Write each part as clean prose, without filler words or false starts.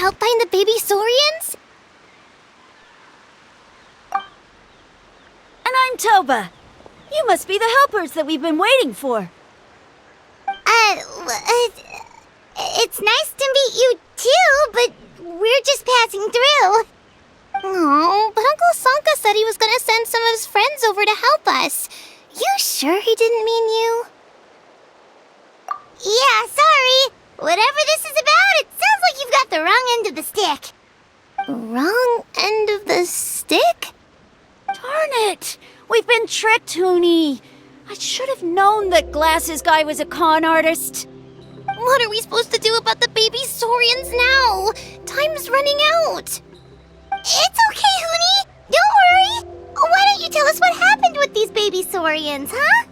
help find the baby Saurians? And I'm Teyvat. You must be the helpers that we've been waiting for. It's nice to meet you too, but we're just passing through. Oh, but Uncle Sanka said he was gonna send some of his friends over to help us. You sure he didn't mean you? Yeah, sorry. Whatever this is about, it sounds like you've got the wrong end of the stick. Wrong end of the stick? Darn it! We've been tricked, Huni. I should have known that Glasses Guy was a con artist. What are we supposed to do about the baby Saurians now? Time's running out. It's okay, Huni. Don't worry. Why don't you tell us what happened with these baby Saurians, huh?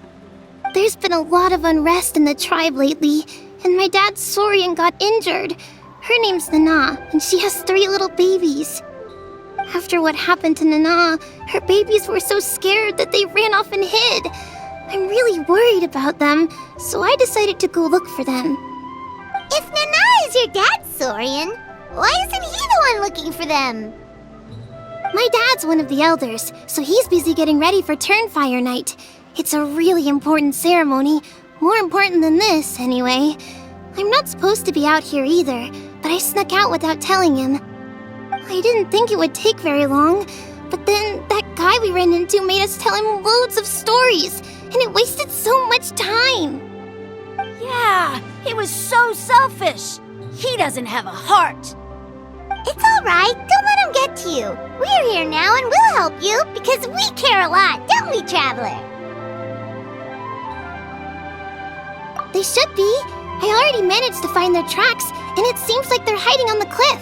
There's been a lot of unrest in the tribe lately, and my dad's Saurian got injured. Her name's Nana, and she has 3 little babies. After what happened to Nana, her babies were so scared that they ran off and hid. I'm really worried about them, so I decided to go look for them. If Nana is your dad's Saurian, why isn't he the one looking for them? My dad's one of the elders, so he's busy getting ready for Turnfire Night. It's a really important ceremony, more important than this, anyway. I'm not supposed to be out here either, but I snuck out without telling him. I didn't think it would take very long, but then that guy we ran into made us tell him loads of stories, and it wasted so much time. Yeah, he was so selfish. He doesn't have a heart. It's all right. Don't let him get to you. We're here now and we'll help you because we care a lot, don't we, Traveler? They should be. I already managed to find their tracks, and it seems like they're hiding on the cliff.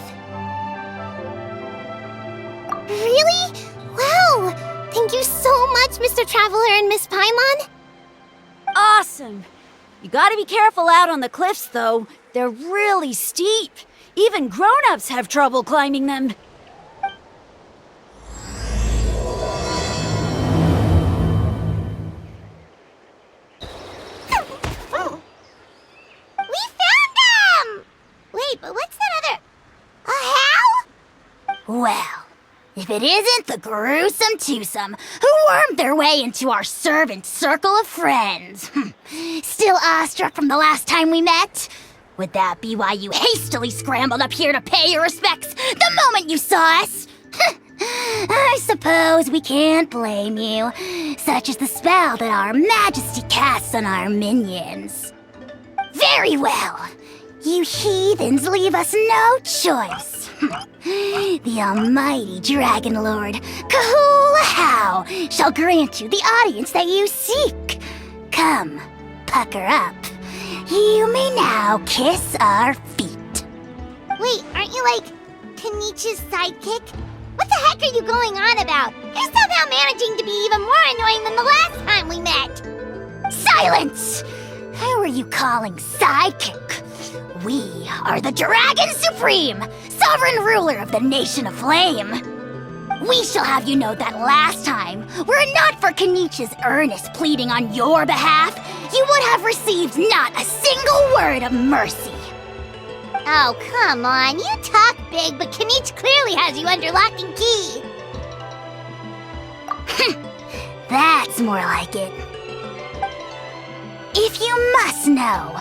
Really? Wow! Thank you so much, Mr. Traveler and Miss Paimon. Awesome. You gotta be careful out on the cliffs, though. They're really steep. Even grown-ups have trouble climbing them. We found them! Wait, but what's that other... A how? Well, if it isn't the gruesome twosome who wormed their way into our servant circle of friends. Still awestruck from the last time we met? Would that be why you hastily scrambled up here to pay your respects the moment you saw us? I suppose we can't blame you. Such is the spell that our majesty casts on our minions. Very well. You heathens leave us no choice. The almighty Dragon Lord, Kahula shall grant you the audience that you seek. Come, pucker up. You may now kiss our feet. Wait, aren't you like KINICH's sidekick? What the heck are you going on about? You're somehow managing to be even more annoying than the last time we met. Silence! Who are you calling sidekick? We are the Dragon Supreme, sovereign ruler of the Nation of Flame. We shall have you know that last time, were it not for KINICH's earnest pleading on your behalf, you would have received not a single word of mercy. Oh, come on. You talk big, but KINICH clearly has you under lock and key. That's more like it. If you must know,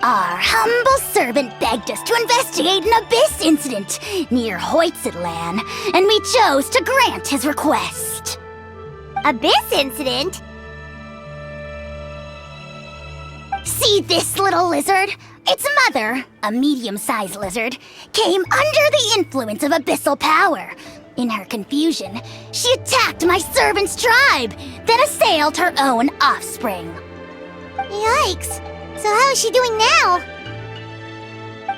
our humble servant begged us to investigate an abyss incident near HUITZTLAN, and we chose to grant his request. Abyss incident? See this little lizard? Its mother, a medium-sized lizard, came under the influence of abyssal power. In her confusion, she attacked my servant's tribe, then assailed her own offspring. Yikes. So how is she doing now?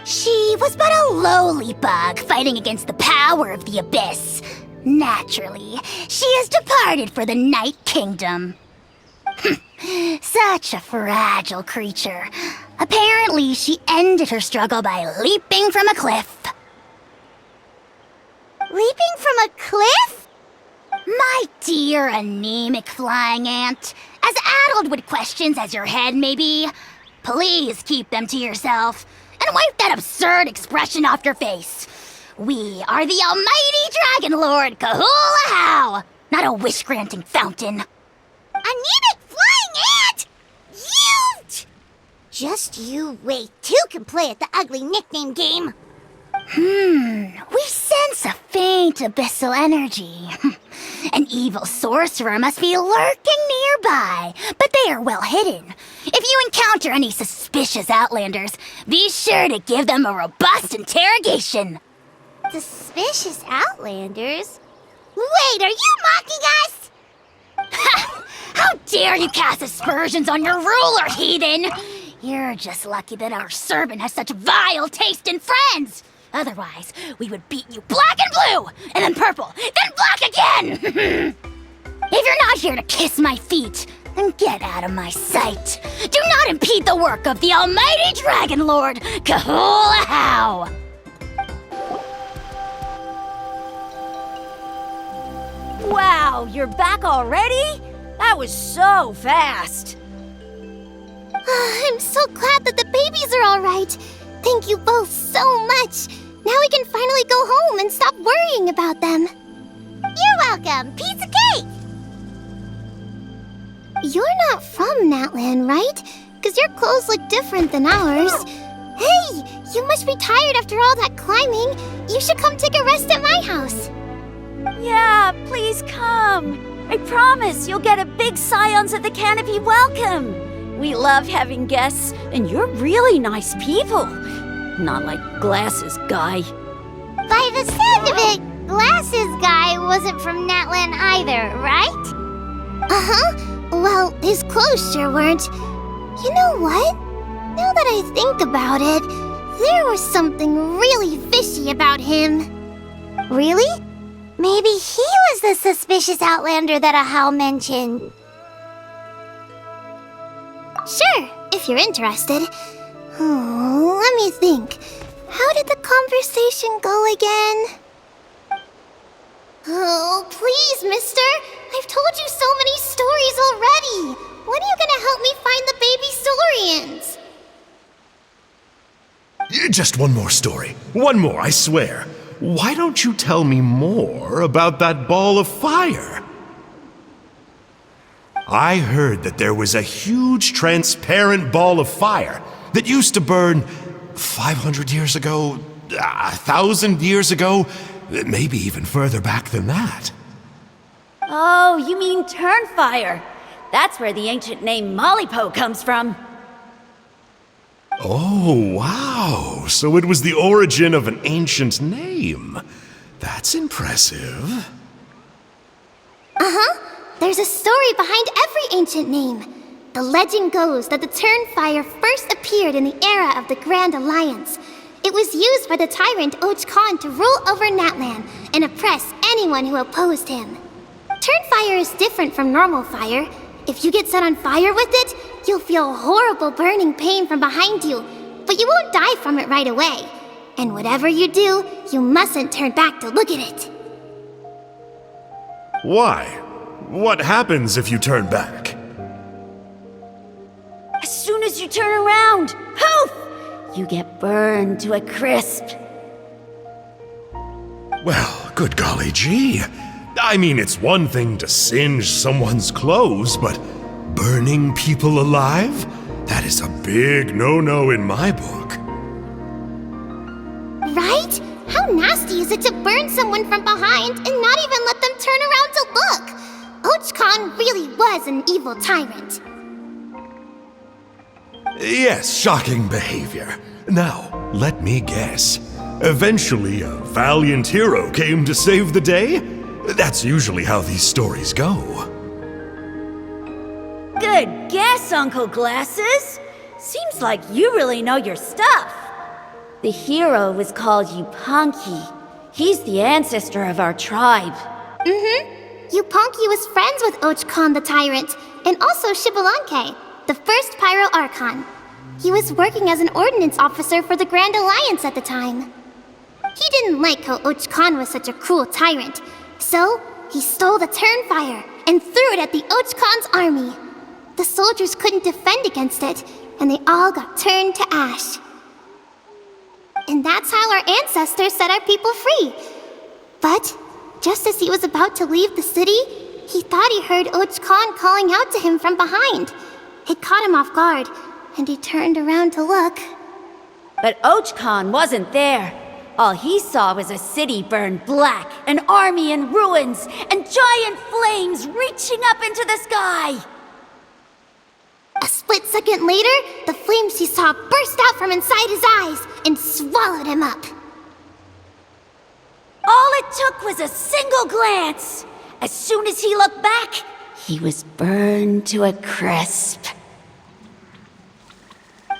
She was but a lowly bug fighting against the power of the abyss. Naturally, she has departed for the Night Kingdom. Such a fragile creature. Apparently, she ended her struggle by leaping from a cliff. Leaping from a cliff? My dear anemic flying ant, as addled with questions as your head may be, please keep them to yourself and wipe that absurd expression off your face. We are the almighty Dragon Lord Kahula-How, not a wish-granting fountain. Anemic flying ant! You! Just you wait. Two can play at the ugly nickname game. We sense a faint abyssal energy. An evil sorcerer must be lurking nearby, but they are well hidden. If you encounter any suspicious outlanders, be sure to give them a robust interrogation. Suspicious outlanders? Wait, are you mocking us? How dare you cast aspersions on your ruler, heathen! You're just lucky that our servant has such vile taste in friends. Otherwise, we would beat you black and blue, and then purple, then black again! If you're not here to kiss my feet, then get out of my sight. Do not impede the work of the almighty Dragon Lord, Kahula-How! Wow, you're back already? That was so fast. I'm so glad that the babies are all right. Thank you both so much. Now we can finally go home and stop worrying about them. You're welcome. Piece of cake. You're not from Natlan, right? Because your clothes look different than ours. Hey, you must be tired after all that climbing. You should come take a rest at my house. Yeah, please come. I promise you'll get a big Scions of the Canopy welcome. We love having guests, and you're really nice people. Not like Glasses Guy. By the sound of it, Glasses Guy wasn't from Natlan either, right? Uh-huh. Well, his clothes sure weren't. You know what? Now that I think about it, there was something really fishy about him. Really? Maybe he was the suspicious outlander that Ahau mentioned. Sure, if you're interested. Oh, let me think. How did the conversation go again? Oh, please, mister. I've told you so many stories already. When are you gonna help me find the baby Saurians? Just one more story. One more, I swear. Why don't you tell me more about that ball of fire? I heard that there was a huge transparent ball of fire that used to burn 500 years ago, 1,000 years ago, maybe even further back than that. Oh, you mean Turnfire. That's where the ancient name Mollypo comes from. Oh, wow. So it was the origin of an ancient name. That's impressive. Uh-huh. There's a story behind every ancient name. The legend goes that the Turnfire first appeared in the era of the Grand Alliance. It was used by the tyrant Khan to rule over Natlan and oppress anyone who opposed him. Turnfire is different from normal fire. If you get set on fire with it, you'll feel horrible burning pain from behind you, but you won't die from it right away. And whatever you do, you mustn't turn back to look at it. Why? What happens if you turn back? As soon as you turn around, poof! You get burned to a crisp. Well, good golly gee. I mean, it's one thing to singe someone's clothes, but burning people alive? That is a big no-no in my book. Right? How nasty is it to burn someone from behind and not even let them turn around to look? Khan really was an evil tyrant. Yes, shocking behavior. Now, let me guess. Eventually, a valiant hero came to save the day? That's usually how these stories go. Good guess, Uncle Glasses. Seems like you really know your stuff. The hero was called Yupanqui. He's the ancestor of our tribe. Yupanqui was friends with Khan the tyrant, and also Shibalanke, the first Pyro Archon. He was working as an ordnance officer for the Grand Alliance at the time. He didn't like how Khan was such a cruel tyrant, so he stole the Turnfire and threw it at the Khan's army. The soldiers couldn't defend against it, and they all got turned to ash. And that's how our ancestors set our people free. But just as he was about to leave the city, he thought he heard Och Khan calling out to him from behind. It caught him off guard, and he turned around to look. But Och Khan wasn't there. All he saw was a city burned black, an army in ruins, and giant flames reaching up into the sky. A split second later, the flames he saw burst out from inside his eyes and swallowed him up. All it took was a single glance. As soon as he looked back, he was burned to a crisp.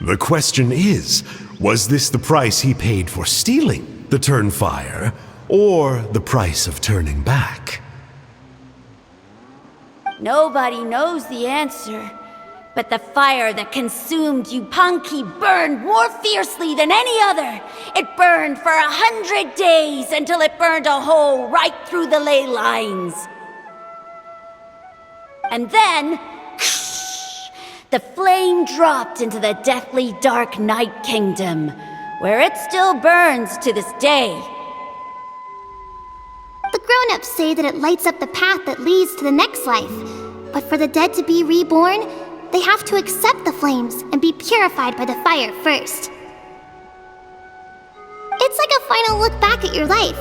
The question is, was this the price he paid for stealing the Turnfire, or the price of turning back? Nobody knows the answer. But the fire that consumed Yupanqui burned more fiercely than any other. It burned for 100 days until it burned a hole right through the ley lines. And then, the flame dropped into the deathly dark Night Kingdom, where it still burns to this day. The grown-ups say that it lights up the path that leads to the next life. But for the dead to be reborn, they have to accept the flames and be purified by the fire first. It's like a final look back at your life,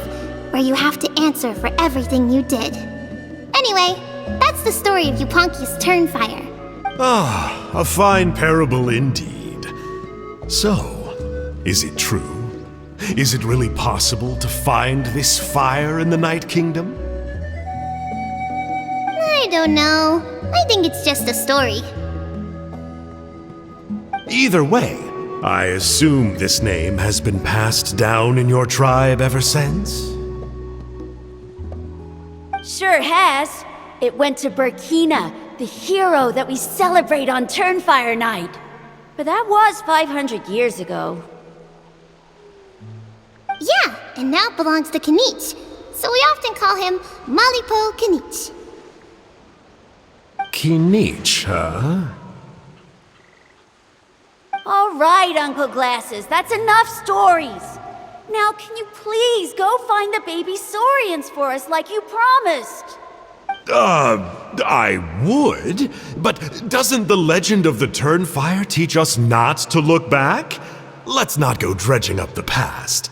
where you have to answer for everything you did. Anyway, that's the story of Yupanqui's Turnfire. Ah, a fine parable indeed. So, is it true? Is it really possible to find this fire in the Night Kingdom? I don't know. I think it's just a story. Either way, I assume this name has been passed down in your tribe ever since? Sure has. It went to Burkina, the hero that we celebrate on Turnfire Night. But that was 500 years ago. Yeah, and now it belongs to KINICH, so we often call him Malipo KINICH. KINICH, huh? All right, Uncle Glasses, that's enough stories. Now, can you please go find the baby Saurians for us like you promised? I would, but doesn't the legend of the Turnfire teach us not to look back? Let's not go dredging up the past.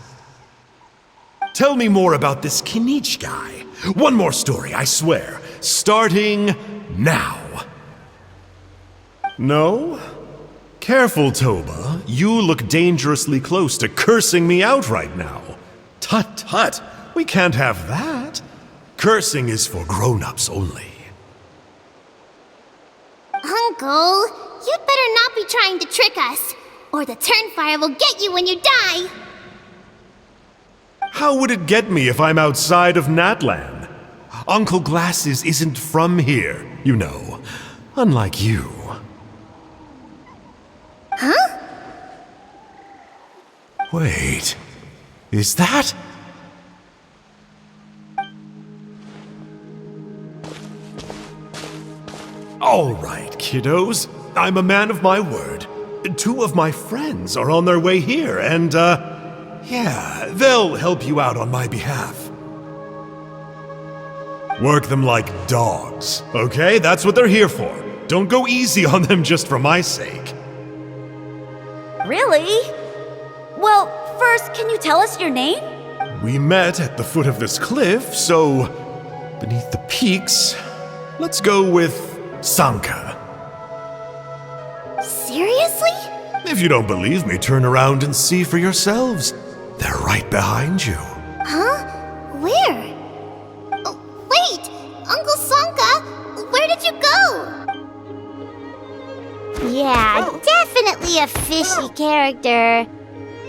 Tell me more about this KINICH guy. One more story, I swear. Starting now. No? Careful, Toba. You look dangerously close to cursing me out right now. Tut tut, we can't have that. Cursing is for grown-ups only. Uncle, you'd better not be trying to trick us, or the Turnfire will get you when you die. How would it get me if I'm outside of Natlan? Uncle Glasses isn't from here, you know. Unlike you. Huh? Wait, is that? All right, kiddos. I'm a man of my word. 2 of my friends are on their way here, and, yeah, they'll help you out on my behalf. Work them like dogs, okay? That's what they're here for. Don't go easy on them just for my sake. Really? Well, first, can you tell us your name? We met at the foot of this cliff, so beneath the peaks, let's go with Sanka. Seriously? If you don't believe me, turn around and see for yourselves. They're right behind you. Huh? Where? Oh, wait! Uncle Sanka, where did you go? Yeah, definitely a fishy character.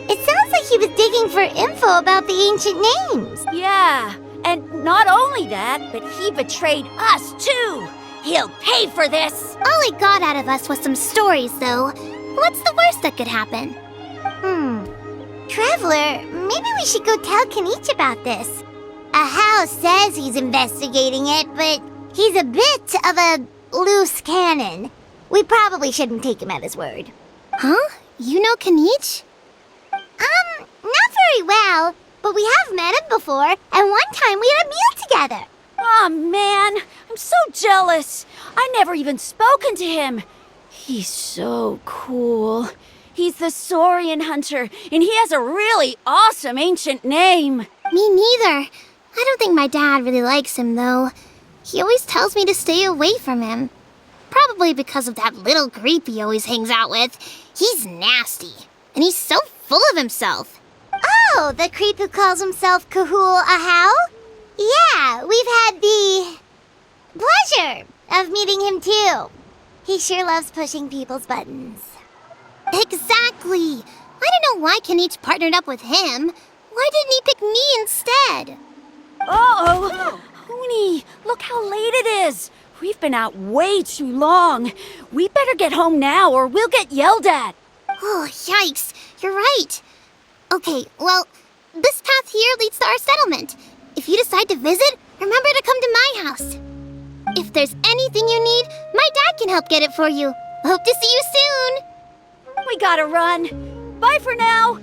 It sounds like he was digging for info about the ancient names. Yeah, and not only that, but he betrayed us too. He'll pay for this. All he got out of us was some stories, though. What's the worst that could happen? Traveler, maybe we should go tell KINICH about this. Ahau says he's investigating it, but he's a bit of a loose cannon. We probably shouldn't take him at his word. Huh? You know KINICH? Not very well, but we have met him before, and one time we had a meal together. Aw, man, I'm so jealous. I never even spoken to him. He's so cool. He's the Saurian hunter, and he has a really awesome ancient name. Me neither. I don't think my dad really likes him, though. He always tells me to stay away from him. Probably because of that little creep he always hangs out with. He's nasty, and he's so full of himself. Oh, the creep who calls himself Kahul Ahau? Yeah, we've had the pleasure of meeting him too. He sure loves pushing people's buttons. Exactly. I don't know why KINICH partnered up with him. Why didn't he pick me instead? Uh-oh. Huni, look how late it is. We've been out way too long. We better get home now or we'll get yelled at. Oh, yikes. You're right. Okay, well, this path here leads to our settlement. If you decide to visit, remember to come to my house. If there's anything you need, my dad can help get it for you. Hope to see you soon. We gotta run. Bye for now.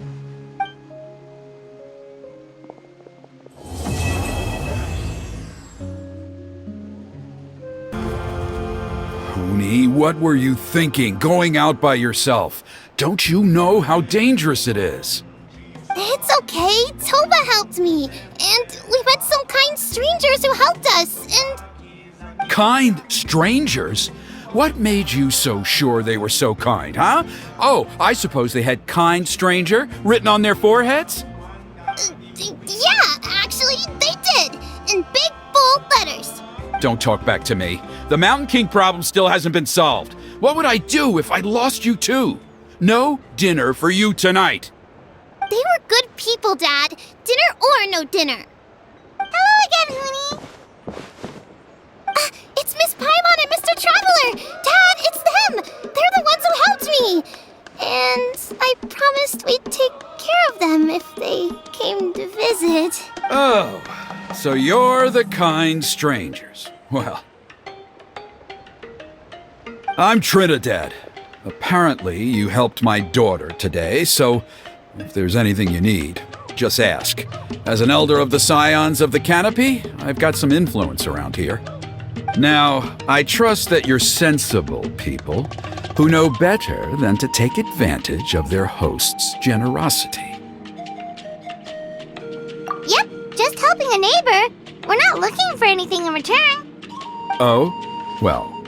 Huni, what were you thinking, going out by yourself? Don't you know how dangerous it is? It's okay. Toba helped me. And we met some kind strangers who helped us. And Kind strangers? What made you so sure they were so kind, huh? Oh, I suppose they had kind stranger written on their foreheads? yeah, actually, they did. In big, bold letters. Don't talk back to me. The Mountain King problem still hasn't been solved. What would I do if I lost you too? No dinner for you tonight. They were good people, Dad. Dinner or no dinner. Hello again, Huni. It's Miss Paimon and Mr. Traveler! Dad, it's them! They're the ones who helped me! And I promised we'd take care of them if they came to visit. Oh, so you're the kind strangers. Well, I'm Trinidad. Apparently, you helped my daughter today, so if there's anything you need, just ask. As an elder of the Scions of the Canopy, I've got some influence around here. Now, I trust that you're sensible people who know better than to take advantage of their host's generosity. Yep, just helping a neighbor. We're not looking for anything in return. Oh? Well,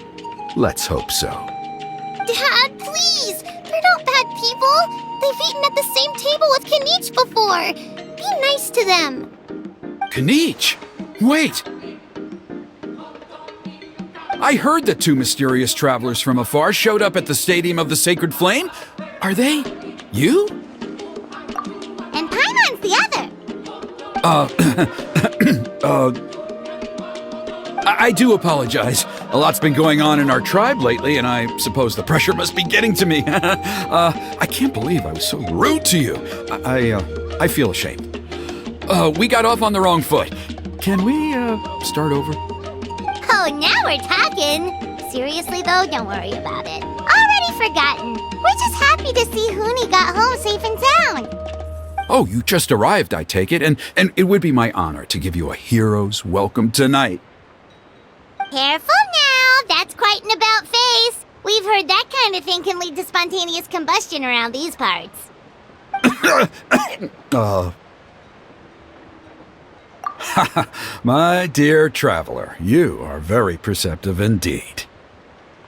let's hope so. Dad, please! They're not bad people! They've eaten at the same table with KINICH before! Be nice to them! KINICH! Wait! I heard that two mysterious travelers from afar showed up at the Stadium of the Sacred Flame. Are they you? And Paimon's the other. I do apologize. A lot's been going on in our tribe lately, and I suppose the pressure must be getting to me. I can't believe I was so rude to you. I feel ashamed. We got off on the wrong foot. Can we, start over? Oh, now we're talking. Seriously, though, don't worry about it. Already forgotten. We're just happy to see Huni got home safe and sound. Oh, you just arrived, I take it, and it would be my honor to give you a hero's welcome tonight. Careful now. That's quite an about-face. We've heard that kind of thing can lead to spontaneous combustion around these parts. My dear traveler, you are very perceptive indeed.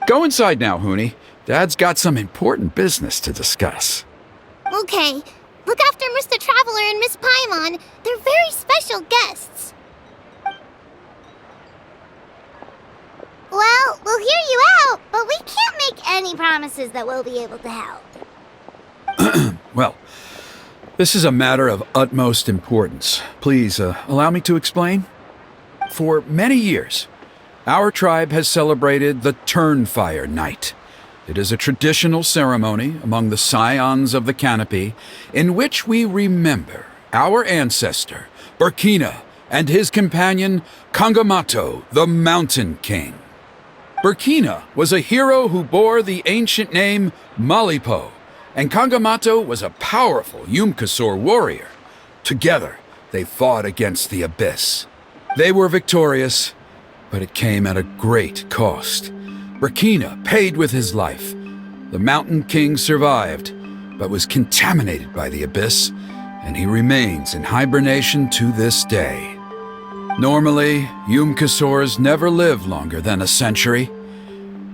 Go inside now, Huni. Dad's got some important business to discuss. Okay, look after Mr. Traveler and Miss Paimon. They're very special guests. Well, we'll hear you out, but we can't make any promises that we'll be able to help. Well, this is a matter of utmost importance. Please, allow me to explain. For many years, our tribe has celebrated the Turnfire Night. It is a traditional ceremony among the Scions of the Canopy in which we remember our ancestor, Burkina, and his companion, Kangamato, the Mountain King. Burkina was a hero who bore the ancient name Malipo, and Kangamato was a powerful Yumkasor warrior. Together, they fought against the Abyss. They were victorious, but it came at a great cost. Rakina paid with his life. The Mountain King survived, but was contaminated by the Abyss, and he remains in hibernation to this day. Normally, Yum-Kasours never live longer than a century.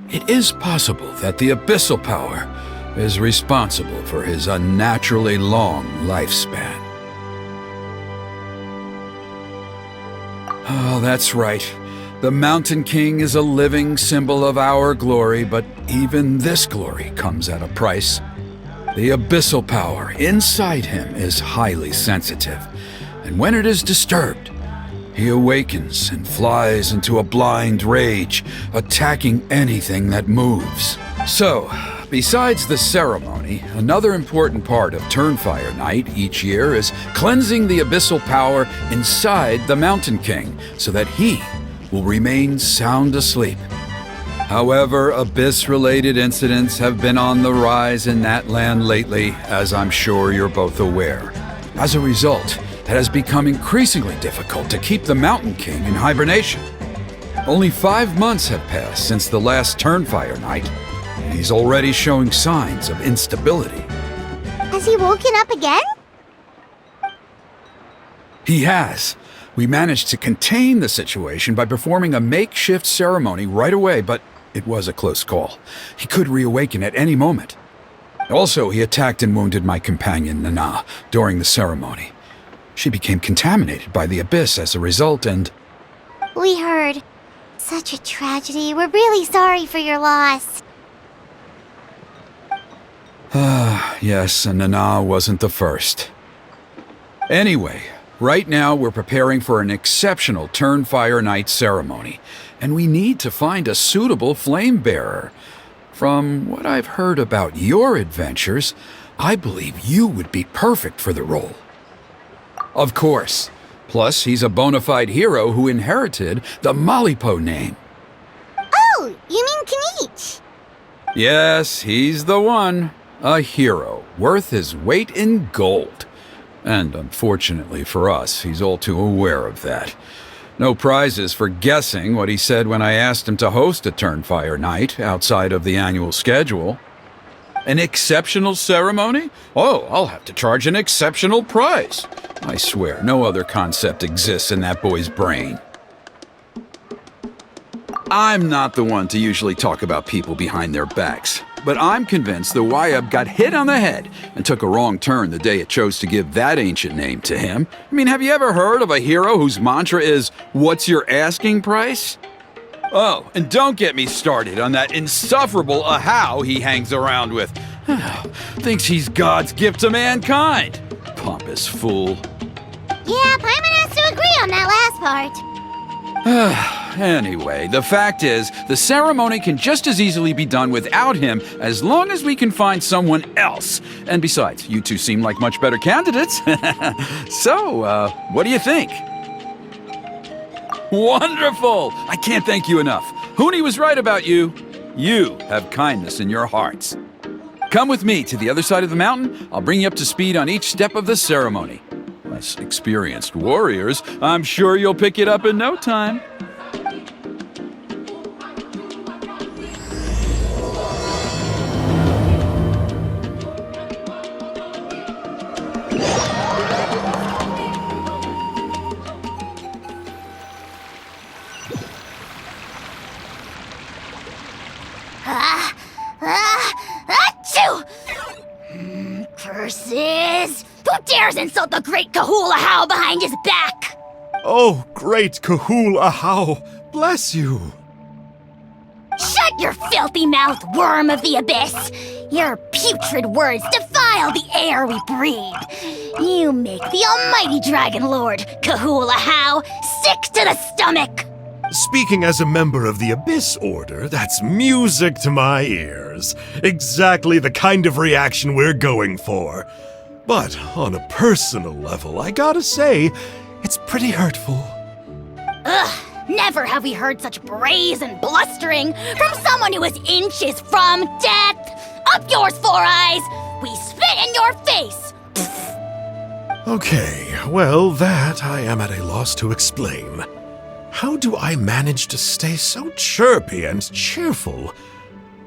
It is possible that the abyssal power is responsible for his unnaturally long lifespan. Oh, that's right. The Mountain King is a living symbol of our glory, but even this glory comes at a price. The abyssal power inside him is highly sensitive, and when it is disturbed, he awakens and flies into a blind rage, attacking anything that moves. So, besides the ceremony, another important part of Turnfire Night each year is cleansing the abyssal power inside the Mountain King so that he will remain sound asleep. However, Abyss-related incidents have been on the rise in that land lately, as I'm sure you're both aware. As a result, it has become increasingly difficult to keep the Mountain King in hibernation. Only 5 months have passed since the last Turnfire Night, and he's already showing signs of instability. Has he woken up again? He has. We managed to contain the situation by performing a makeshift ceremony right away, but it was a close call. He could reawaken at any moment. Also, he attacked and wounded my companion, Nana, during the ceremony. She became contaminated by the Abyss as a result, and... We heard. Such a tragedy. We're really sorry for your loss. Yes, and Nana wasn't the first. Anyway, right now we're preparing for an exceptional Turnfire Night ceremony, and we need to find a suitable flame bearer. From what I've heard about your adventures, I believe you would be perfect for the role. Of course. Plus, he's a bona fide hero who inherited the Malipo name. Oh, you mean KINICH? Yes, he's the one. A hero, worth his weight in gold. And unfortunately for us, he's all too aware of that. No prizes for guessing what he said when I asked him to host a Turnfire Night outside of the annual schedule. An exceptional ceremony? Oh, I'll have to charge an exceptional price. I swear, no other concept exists in that boy's brain. I'm not the one to usually talk about people behind their backs, but I'm convinced the Wyab got hit on the head and took a wrong turn the day it chose to give that ancient name to him. I mean, have you ever heard of a hero whose mantra is, "What's your asking price?" Oh, and don't get me started on that insufferable Ahau he hangs around with. Thinks he's God's gift to mankind. Pompous fool. Yeah, Paimon has to agree on that last part. Anyway, the fact is, the ceremony can just as easily be done without him as long as we can find someone else. And besides, you two seem like much better candidates. So, what do you think? Wonderful! I can't thank you enough. Huni was right about you. You have kindness in your hearts. Come with me to the other side of the mountain. I'll bring you up to speed on each step of the ceremony. As experienced warriors, I'm sure you'll pick it up in no time. Achoo! Curses! Who dares insult the great Kahul Ahau behind his back? Oh, great Kahul Ahau, bless you. Shut your filthy mouth, worm of the abyss! Your putrid words defile the air we breathe. You make the almighty Dragon Lord, Kahul Ahau, sick to the stomach! Speaking as a member of the Abyss Order, that's music to my ears. Exactly the kind of reaction we're going for. But on a personal level, I gotta say, it's pretty hurtful. Ugh! Never have we heard such brazen blustering from someone who is inches from death! Up yours, Four Eyes! We spit in your face! Okay, well, that I am at a loss to explain. How do I manage to stay so chirpy and cheerful?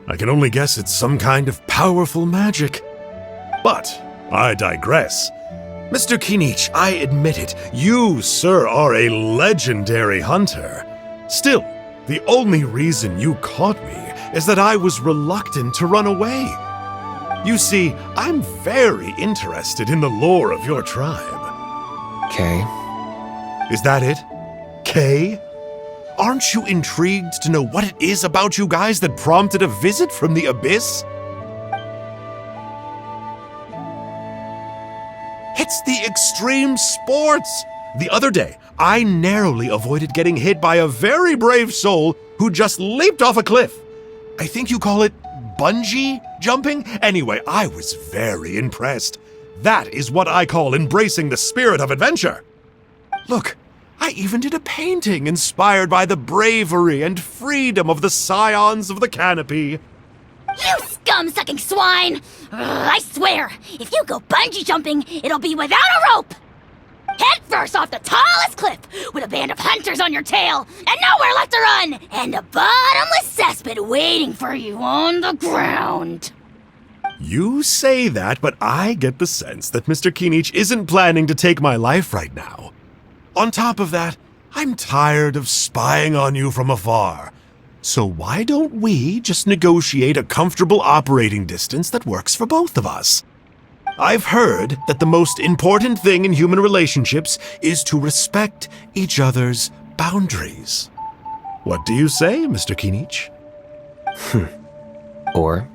I can only guess it's some kind of powerful magic. But I digress. Mr. KINICH, I admit it, you, sir, are a legendary hunter. Still, the only reason you caught me is that I was reluctant to run away. You see, I'm very interested in the lore of your tribe. Kay. Is that it? Kay? Aren't you intrigued to know what it is about you guys that prompted a visit from the abyss? It's the extreme sports! The other day, I narrowly avoided getting hit by a very brave soul who just leaped off a cliff. I think you call it bungee jumping? Anyway, I was very impressed. That is what I call embracing the spirit of adventure. Look, I even did a painting inspired by the bravery and freedom of the Scions of the Canopy. You scum-sucking swine! I swear, if you go bungee jumping, it'll be without a rope! Head first off the tallest cliff, with a band of hunters on your tail, and nowhere left to run, and a bottomless cesspit waiting for you on the ground. You say that, but I get the sense that Mr. KINICH isn't planning to take my life right now. On top of that, I'm tired of spying on you from afar. So why don't we just negotiate a comfortable operating distance that works for both of us? I've heard that the most important thing in human relationships is to respect each other's boundaries. What do you say, Mr. KINICH? Or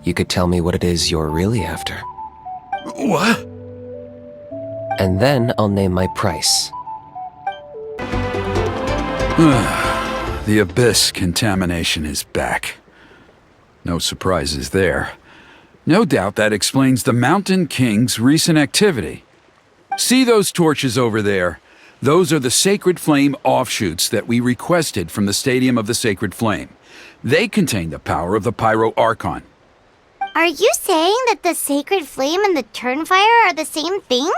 you could tell me what it is you're really after. What? And then I'll name my price. The abyss contamination is back. No surprises there. No doubt that explains the Mountain King's recent activity. See those torches over there? Those are the Sacred Flame offshoots that we requested from the Stadium of the Sacred Flame. They contain the power of the Pyro Archon. Are you saying that the Sacred Flame and the Turnfire are the same thing?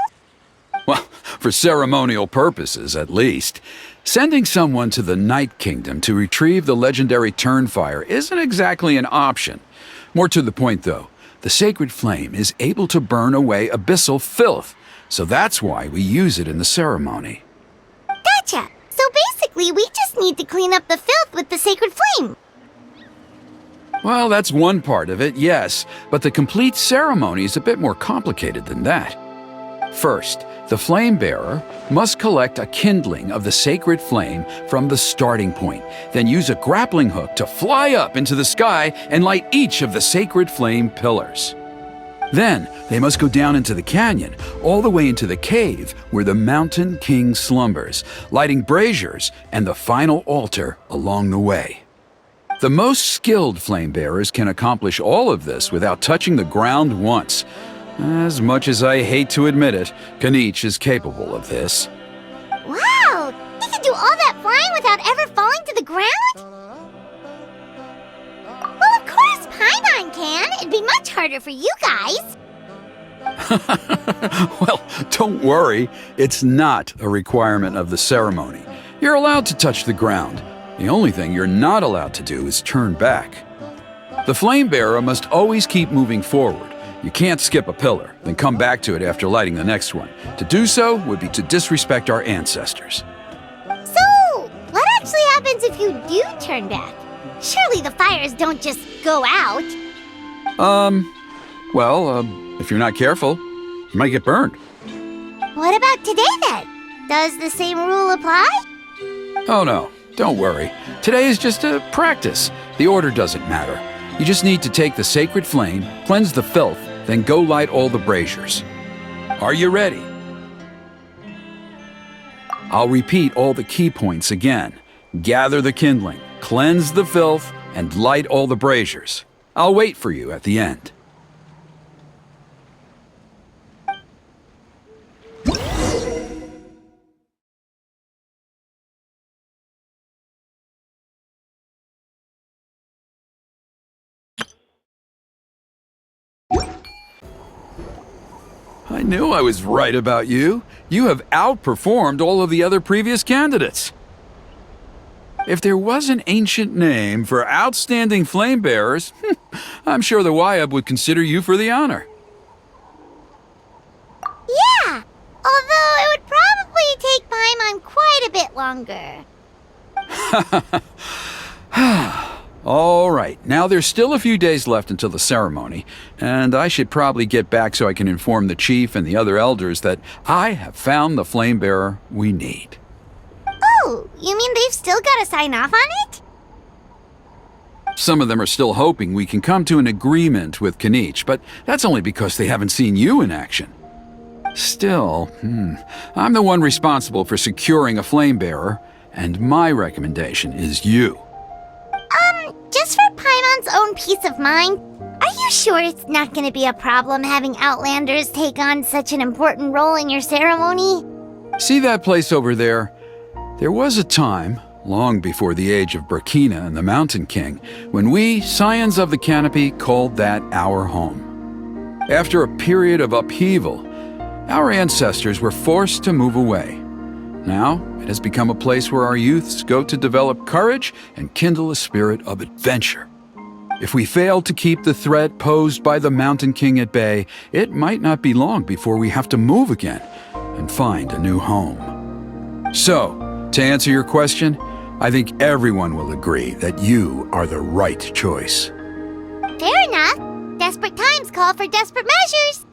Well, for ceremonial purposes, at least. Sending someone to the Night Kingdom to retrieve the legendary Turnfire isn't exactly an option. More to the point, though, the Sacred Flame is able to burn away abyssal filth, so that's why we use it in the ceremony. Gotcha! So basically, we just need to clean up the filth with the Sacred Flame. Well, that's one part of it, yes, but the complete ceremony is a bit more complicated than that. First, the flame bearer must collect a kindling of the sacred flame from the starting point, then use a grappling hook to fly up into the sky and light each of the sacred flame pillars. Then, they must go down into the canyon, all the way into the cave where the Mountain King slumbers, lighting braziers and the final altar along the way. The most skilled flame bearers can accomplish all of this without touching the ground once. As much as I hate to admit it, KINICH is capable of this. Wow! He can do all that flying without ever falling to the ground? Well, of course Paimon can. It'd be much harder for you guys. Well, don't worry. It's not a requirement of the ceremony. You're allowed to touch the ground. The only thing you're not allowed to do is turn back. The flame bearer must always keep moving forward. You can't skip a pillar, then come back to it after lighting the next one. To do so would be to disrespect our ancestors. So, what actually happens if you do turn back? Surely the fires don't just go out. If you're not careful, you might get burned. What about today then? Does the same rule apply? Oh no, don't worry. Today is just a practice. The order doesn't matter. You just need to take the sacred flame, cleanse the filth, then go light all the braziers. Are you ready? I'll repeat all the key points again. Gather the kindling, cleanse the filth, and light all the braziers. I'll wait for you at the end. I knew I was right about you. You have outperformed all of the other previous candidates. If there was an ancient name for outstanding flame bearers, I'm sure the Wyab would consider you for the honor. Yeah, although it would probably take Paimon quite a bit longer. All right, now there's still a few days left until the ceremony, and I should probably get back so I can inform the chief and the other elders that I have found the flame bearer we need. Oh, you mean they've still got to sign off on it? Some of them are still hoping we can come to an agreement with KINICH, but that's only because they haven't seen you in action. Still, I'm the one responsible for securing a flame bearer, and my recommendation is you. Just for Paimon's own peace of mind, are you sure it's not going to be a problem having Outlanders take on such an important role in your ceremony? See that place over there? There was a time, long before the age of Burkina and the Mountain King, when we, Scions of the Canopy, called that our home. After a period of upheaval, our ancestors were forced to move away. Now, it has become a place where our youths go to develop courage and kindle a spirit of adventure. If we fail to keep the threat posed by the Mountain King at bay, it might not be long before we have to move again and find a new home. So, to answer your question, I think everyone will agree that you are the right choice. Fair enough. Desperate times call for desperate measures.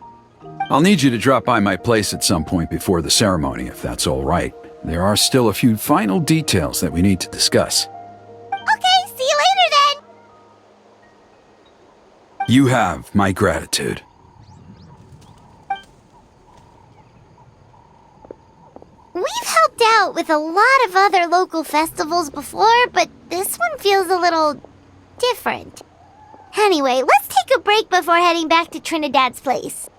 I'll need you to drop by my place at some point before the ceremony, if that's all right. There are still a few final details that we need to discuss. Okay, see you later then. You have my gratitude. We've helped out with a lot of other local festivals before, but this one feels a little different. Anyway, let's take a break before heading back to Trinidad's place.